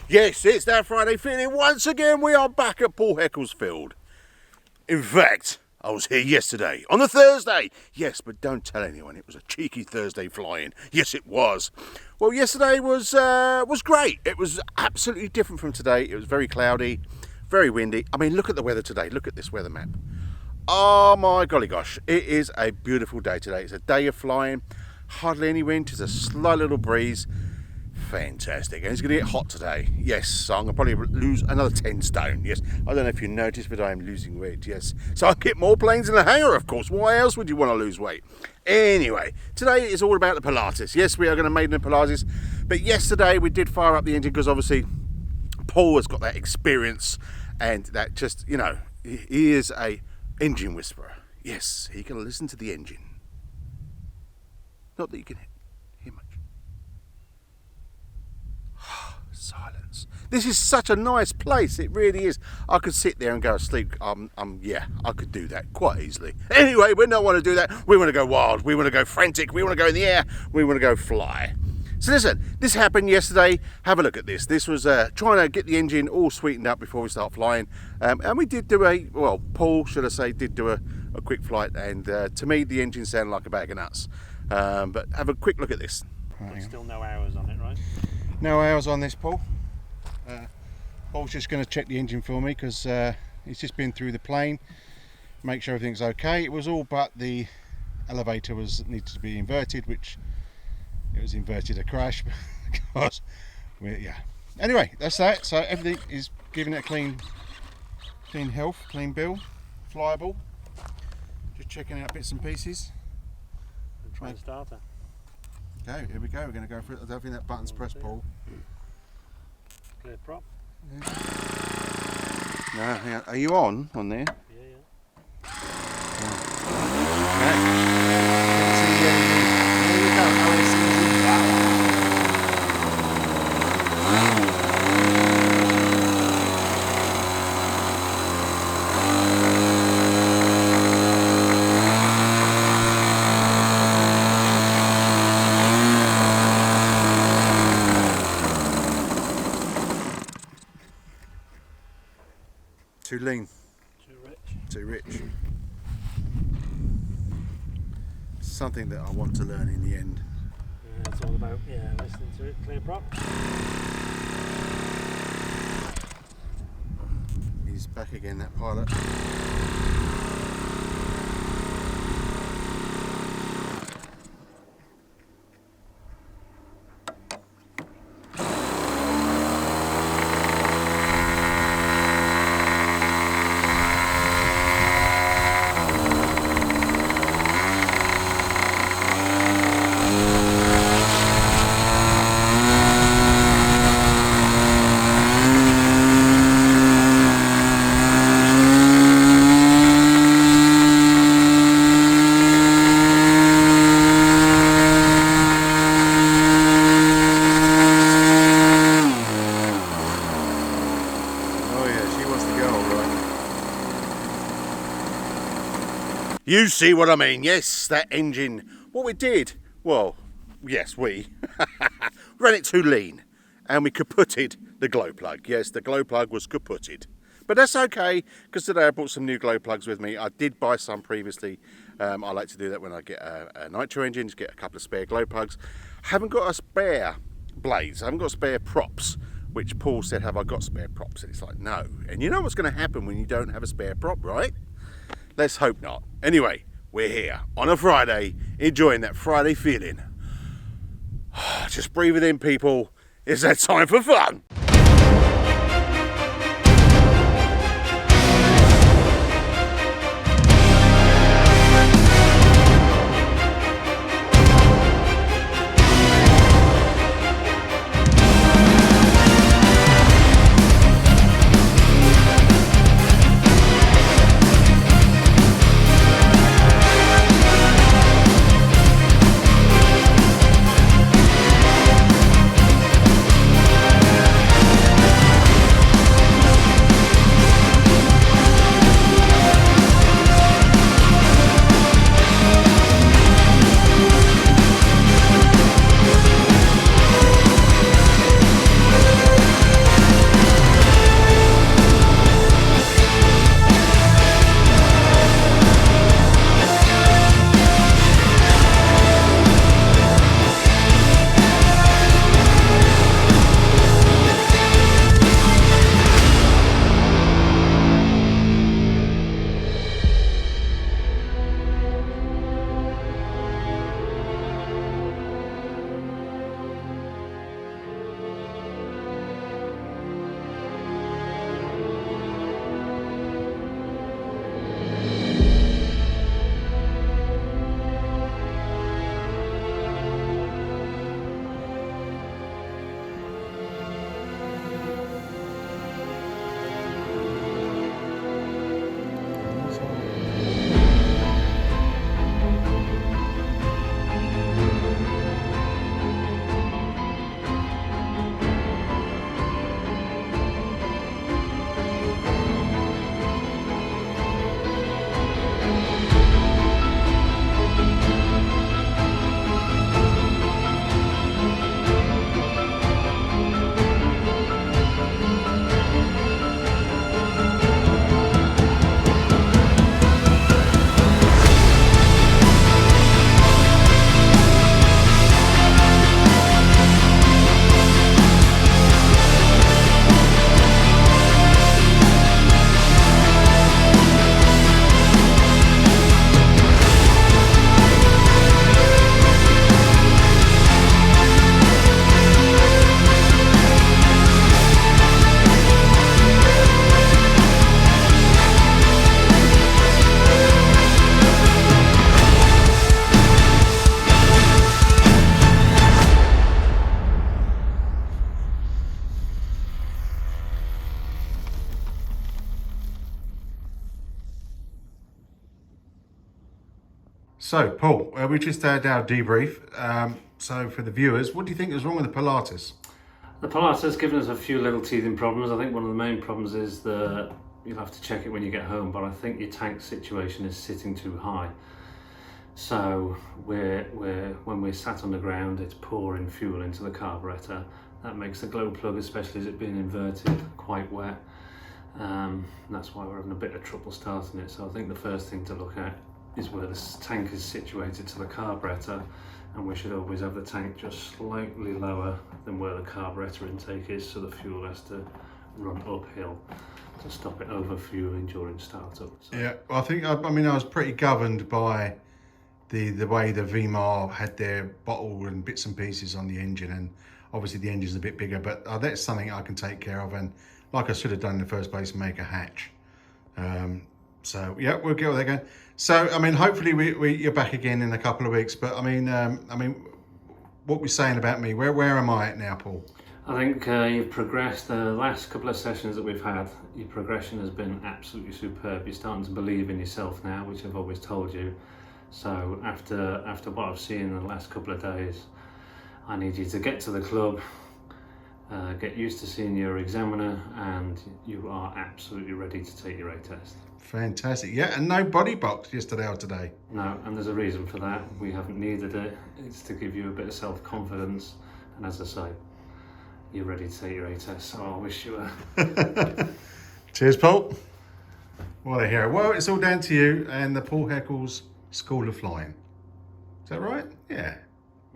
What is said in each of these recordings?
Yes, it's that Friday feeling. Once again, we are back at Paul Heckles Field. In fact, I was here yesterday, on the Thursday. Yes, but don't tell anyone. It was a cheeky Thursday flying. Yes, it was. Well, yesterday was great. It was absolutely different from today. It was very cloudy, very windy. I mean, look at the weather today. Look at this weather map. Oh my golly gosh, it is a beautiful day today. It's a day of flying, hardly any wind, just a slight little breeze. Fantastic. And it's going to get hot today. Yes, so I'm going to probably lose another 10 stone. Yes, I don't know if you noticed, but I'm losing weight. Yes, so I'll get more planes in the hangar, of course. Why else would you want to lose weight? Anyway, today is all about the Pilatus. Yes, we are going to maiden the Pilatus, but yesterday we did fire up the engine because obviously Paul has got that experience and that just, you know, he is a engine whisperer. Yes, he can listen to the engine. Not that you can hear much. Silence. This is such a nice place. It really is. I could sit there and go to sleep. Yeah, I could do that quite easily. Anyway, we don't want to do that. We want to go wild. We want to go frantic. We want to go in the air. We want to go fly. So listen, this happened yesterday. Have a look at this. This was trying to get the engine all sweetened up before we start flying. And we did do Paul, should I say, did do a quick flight. And to me, the engine sounded like a bag of nuts. But have a quick look at this. There's still no hours on it, right? No hours on this, Paul. Paul's just going to check the engine for me because he's just been through the plane, make sure everything's okay. It was all but the elevator needed to be inverted, which it was inverted a crash because yeah. Anyway, that's that. So everything is giving it a clean health, clean bill, flyable. Just checking out bits and pieces. And try the starter. Okay, here we go. We're going to go for it. I don't think that button's pressed, Paul. Clear prop. Yeah. No, hang on. Are you on there? Yeah. Okay. There you go. Too lean. Too rich. Something that I want to learn in the end. Yeah, it's all about listening to it. Clear prop. He's back again, that pilot. You see what I mean? Yes, that engine. What we did, well, yes, we ran it too lean and we kaputted the glow plug. Yes, the glow plug was kaputted. But that's okay, because today I brought some new glow plugs with me. I did buy some previously. I like to do that when I get a Nitro engine, just get a couple of spare glow plugs. I haven't got a spare blades. I haven't got spare props, which Paul said, have I got spare props? And it's like, no. And you know what's going to happen when you don't have a spare prop, right? Let's hope not. Anyway, we're here on a Friday, enjoying that Friday feeling. Just breathe it in, people. It's that time for fun. So, Paul, we just had our debrief. So, for the viewers, what do you think is wrong with the Pilatus? The Pilatus has given us a few little teething problems. I think one of the main problems is that you'll have to check it when you get home, but I think your tank situation is sitting too high. So when we're sat on the ground, it's pouring fuel into the carburetor. That makes the glow plug, especially as it being inverted, quite wet. That's why we're having a bit of trouble starting it. So I think the first thing to look at is where the tank is situated to the carburetor, and we should always have the tank just slightly lower than where the carburetor intake is, so the fuel has to run uphill to stop it overfueling during startup. So. Yeah, I think, I was pretty governed by the way the VMAR had their bottle and bits and pieces on the engine, and obviously the engine's a bit bigger, but that's something I can take care of, and like I should have done in the first place, make a hatch. So yeah, we'll get all that going. So hopefully you're back again in a couple of weeks. But what we're saying about me, where am I at now, Paul? I think you've progressed. The last couple of sessions that we've had, your progression has been absolutely superb. You're starting to believe in yourself now, which I've always told you. So after what I've seen in the last couple of days, I need you to get to the club, get used to seeing your examiner, and you are absolutely ready to take your A test. Fantastic. Yeah, and no body box yesterday or today. No, and there's a reason for that. We haven't needed it. It's to give you a bit of self-confidence, and as I say, you're ready to take your A test, so I wish you were. Cheers, Paul. What a hero. Well, it's all down to you and the Paul Heckles School of Flying. Is that right? Yeah.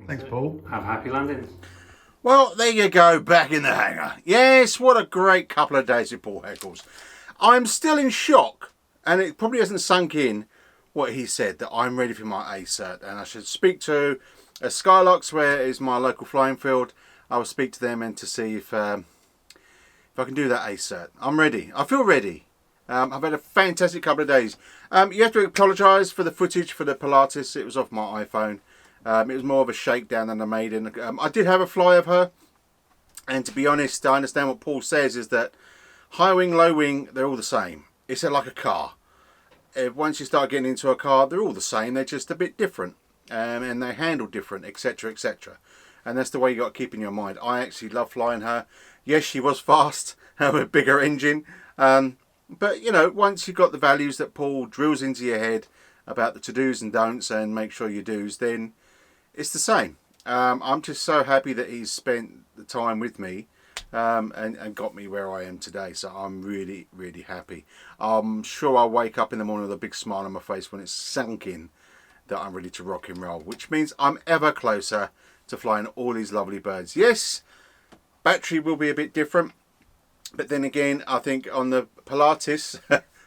Thanks, Paul. Have happy landings. Well, there you go, back in the hangar. Yes, what a great couple of days with Paul Heckles. I'm still in shock, and it probably hasn't sunk in what he said, that I'm ready for my A cert, and I should speak to Skylarks, where is my local flying field. I will speak to them and to see if I can do that A cert. I'm ready. I feel ready. I've had a fantastic couple of days. You have to apologise for the footage for the Pilatus. It was off my iPhone. It was more of a shakedown than a maiden. I did have a fly of her, and to be honest, I understand what Paul says is that high wing, low wing, they're all the same. It's like a car. Once you start getting into a car, they're all the same. They're just a bit different, and they handle different, etc., etc. And that's the way you got to keep in your mind. I actually love flying her. Yes, she was fast, with a bigger engine. But, once you've got the values that Paul drills into your head about the to-dos and don'ts and make sure you do's, then it's the same. I'm just so happy that he's spent the time with me and got me where I am today. So I'm really, really happy. I'm sure I'll wake up in the morning with a big smile on my face when it's sunk in that I'm ready to rock and roll, which means I'm ever closer to flying all these lovely birds. Yes, battery will be a bit different, but then again, I think on the Pilatus,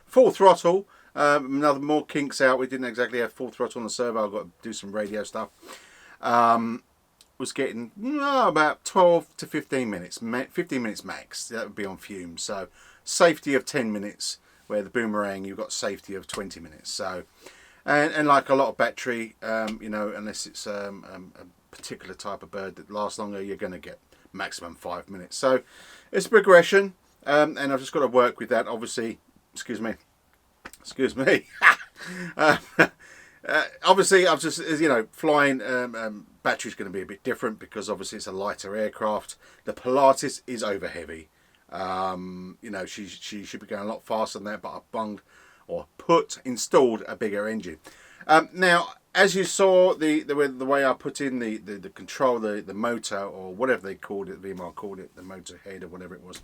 full throttle, another more kinks out. We didn't exactly have full throttle on the servo. I've got to do some radio stuff. Was getting about 12 to 15 minutes, 15 minutes max. That would be on fumes. So safety of 10 minutes, where the boomerang you've got safety of 20 minutes. So, and like a lot of battery, unless it's a particular type of bird that lasts longer, you're going to get maximum 5 minutes. So it's a progression, and I've just got to work with that. Obviously, excuse me. Obviously, I've just, flying, battery's going to be a bit different because obviously it's a lighter aircraft. The Pilatus is over heavy. She should be going a lot faster than that, but I've installed a bigger engine. Now, as you saw, the way I put in the control, the motor, or whatever they called it, VMAR called it, the motor head or whatever it was.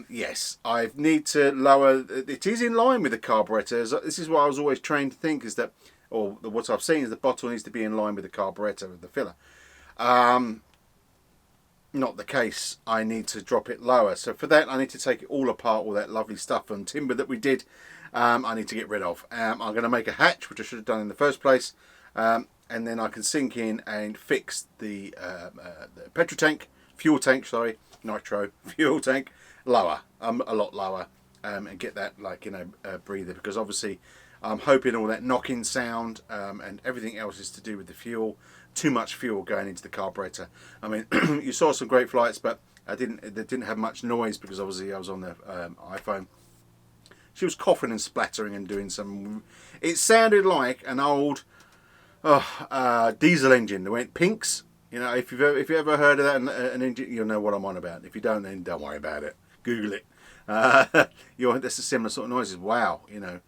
Yes, I need to lower. It is in line with the carburetor. This is what I was always trained to think, is that, or what I've seen is the bottle needs to be in line with the carburetor of the filler. Not the case. I need to drop it lower. So for that, I need to take it all apart, all that lovely stuff and timber that we did. I need to get rid of. I'm going to make a hatch, which I should have done in the first place, and then I can sink in and fix the fuel tank, nitro fuel tank lower, a lot lower, and get that breather, because obviously I'm hoping all that knocking sound and everything else is to do with the fuel. Too much fuel going into the carburetor. I mean, you saw some great flights, but they didn't have much noise because obviously I was on the iPhone. She was coughing and splattering and doing some. It sounded like an old diesel engine. They went pinks. You know, if you ever heard of that, an engine, you'll know what I'm on about. If you don't, then don't worry about it. Google it. That's a similar sort of noises. Wow, you know.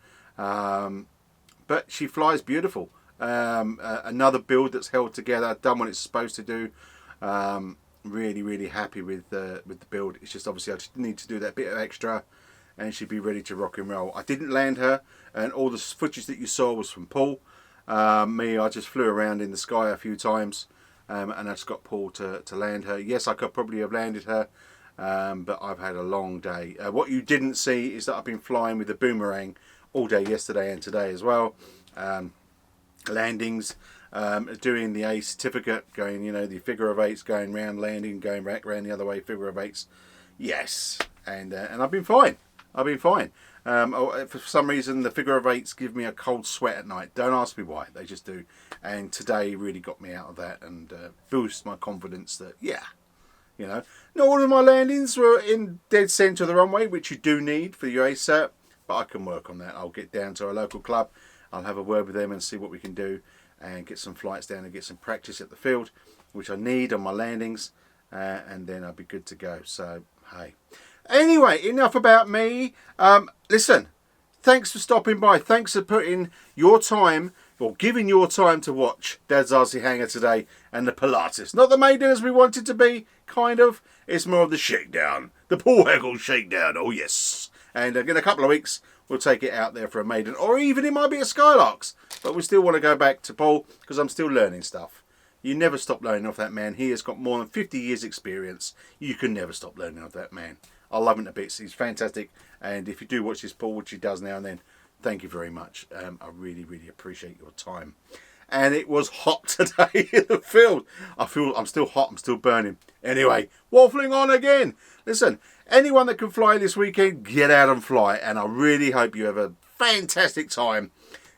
But she flies beautiful. Another build that's held together, done what it's supposed to do. Really, really happy with the build. It's just obviously I just need to do that bit of extra, and she'd be ready to rock and roll. I didn't land her, and all the footage that you saw was from Paul. I just flew around in the sky a few times, and I just got Paul to land her. Yes, I could probably have landed her, but I've had a long day. What you didn't see is that I've been flying with the boomerang all day yesterday and today as well. Landings, doing the A certificate, going, you know, the figure of eights, going round, landing, going back round the other way, figure of eights. Yes, and I've been fine. For some reason, the figure of eights give me a cold sweat at night. Don't ask me why, they just do. And today really got me out of that and boost my confidence that, yeah, you know, not all of my landings were in dead centre of the runway, which you do need for your ASAP, but I can work on that. I'll get down to a local club, I'll have a word with them and see what we can do and get some flights down and get some practice at the field, which I need on my landings, and then I'll be good to go. So, hey. Anyway, enough about me. Listen, thanks for stopping by. Thanks for putting your time, or giving your time to watch Dad's RC Hangar today and the Pilatus. Not the Maiden as we want it to be, kind of. It's more of the Shakedown. The Paul Heckles Shakedown. Oh, yes. And in a couple of weeks, we'll take it out there for a Maiden. Or even it might be a Skylarks. But we still want to go back to Paul because I'm still learning stuff. You never stop learning off that man. He has got more than 50 years experience. You can never stop learning off that man. I love him to bits. He's fantastic. And if you do watch this, Paul, which he does now and then, thank you very much. I really, really appreciate your time. And it was hot today in the field. I'm still hot. I'm still burning. Anyway, waffling on again. Listen, anyone that can fly this weekend, get out and fly. And I really hope you have a fantastic time,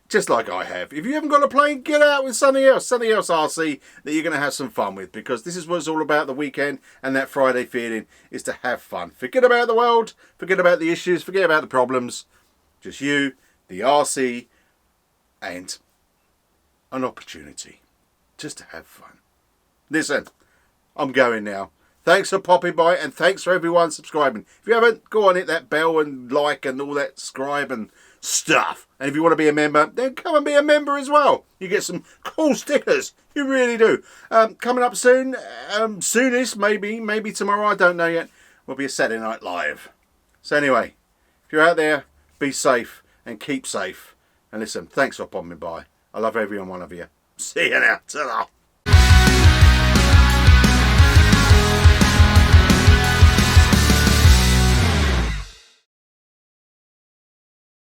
just like I have. If you haven't got a plane, get out with something else RC that you're going to have some fun with, because this is what it's all about the weekend, and that Friday feeling is to have fun. Forget about the world, forget about the issues, forget about the problems. Just you, the RC, and an opportunity just to have fun. Listen, I'm going now. Thanks for popping by, and thanks for everyone subscribing. If you haven't, go on, hit that bell and like and all that subscribe and stuff. And if you want to be a member, then come and be a member as well. You get some cool stickers. You really do. Coming up soon, soonest, maybe tomorrow, I don't know yet, will be a Saturday Night Live. So anyway, if you're out there, be safe and keep safe. And listen, thanks for popping by. I love every one of you. See you now. Ta-ra.